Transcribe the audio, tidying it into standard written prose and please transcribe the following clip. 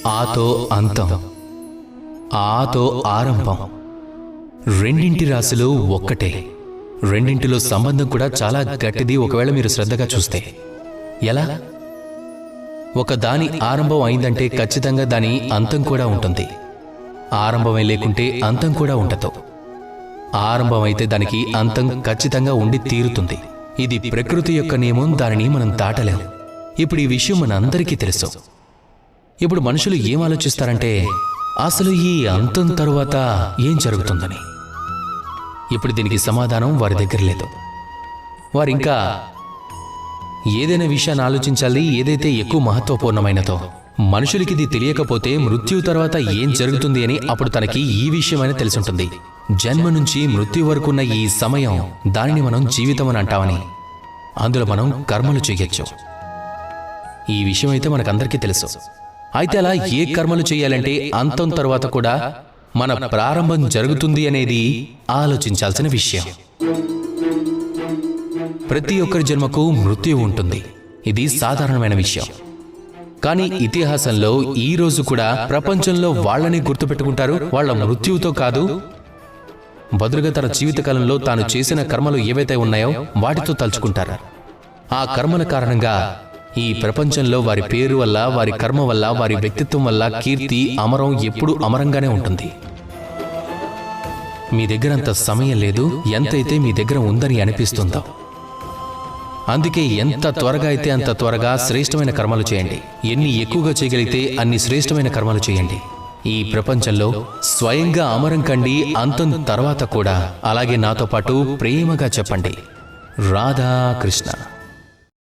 ఆతో అంతం, ఆతో ఆరంభం. రెండింటి రాశులు ఒక్కటే. రెండింటిలో సంబంధం కూడా చాలా గట్టిది ఒకవేళ మీరు శ్రద్ధగా చూస్తే. ఎలా? ఒక దాని ఆరంభం అయిందంటే ఖచ్చితంగా దాని అంతం కూడా ఉంటుంది. ఆరంభమే లేకుంటే అంతం కూడా ఉండదు. ఆరంభం అయితే దానికి అంతం ఖచ్చితంగా ఉండి తీరుతుంది. ఇది ప్రకృతి యొక్క నియమం, దానిని మనం దాటలేం. ఇప్పుడు ఈ విషయం మన అందరికీ తెలుసు. ఇప్పుడు మనుషులు ఏం ఆలోచిస్తారంటే అసలు ఈ అంతం తరువాత ఏం జరుగుతుందని. ఇప్పుడు దీనికి సమాధానం వారి దగ్గర లేదు. వారింకా ఏదైనా విషయాన్ని ఆలోచించాలి ఏదైతే ఎక్కువ మహత్వపూర్ణమైనదో. మనుషులకి ఇది తెలియకపోతే మృత్యు తర్వాత ఏం జరుగుతుంది అని అప్పుడు తనకి ఈ విషయమైనా తెలిసుంటుంది. జన్మ నుంచి మృత్యు వరకున్న ఈ సమయం, దానిని మనం జీవితం అని అంటామని. అందులో మనం కర్మలు చేయొచ్చు. ఈ విషయం అయితే మనకందరికీ తెలుసు. అయితే అలా ఏ కర్మలు చేయాలంటే అంతం తర్వాత కూడా మన ప్రారంభం జరుగుతుంది అనేది ఆలోచించాల్సిన విషయం. ప్రతి ఒక్కరి జన్మకు మృత్యు ఉంటుంది. ఇది సాధారణమైన విషయం. కానీ ఇతిహాసంలో ఈ రోజు కూడా ప్రపంచంలో వాళ్ళని గుర్తుపెట్టుకుంటారు, వాళ్ళ మృత్యువుతో కాదు, బదులుగా తన జీవితకాలంలో తాను చేసిన కర్మలు ఏవైతే ఉన్నాయో వాటితో తలుచుకుంటారు. ఆ కర్మల కారణంగా ఈ ప్రపంచంలో వారి పేరు వల్ల, వారి కర్మ వల్ల, వారి వ్యక్తిత్వం వల్ల కీర్తి, అమరం ఎప్పుడూ అమరంగానే ఉంటుంది. మీ దగ్గర అంత సమయం లేదు, ఎంతైతే మీ దగ్గర ఉందని అనిపిస్తుందో. అందుకే ఎంత త్వరగా అయితే అంత త్వరగా శ్రేష్టమైన కర్మలు చేయండి. ఎన్ని ఎక్కువగా చేయగలిగితే అన్ని శ్రేష్టమైన కర్మలు చేయండి. ఈ ప్రపంచంలో స్వయంగా అమరం కండి అంతం తర్వాత కూడా. అలాగే నాతో పాటు ప్రేమగా చెప్పండి, రాధాకృష్ణ.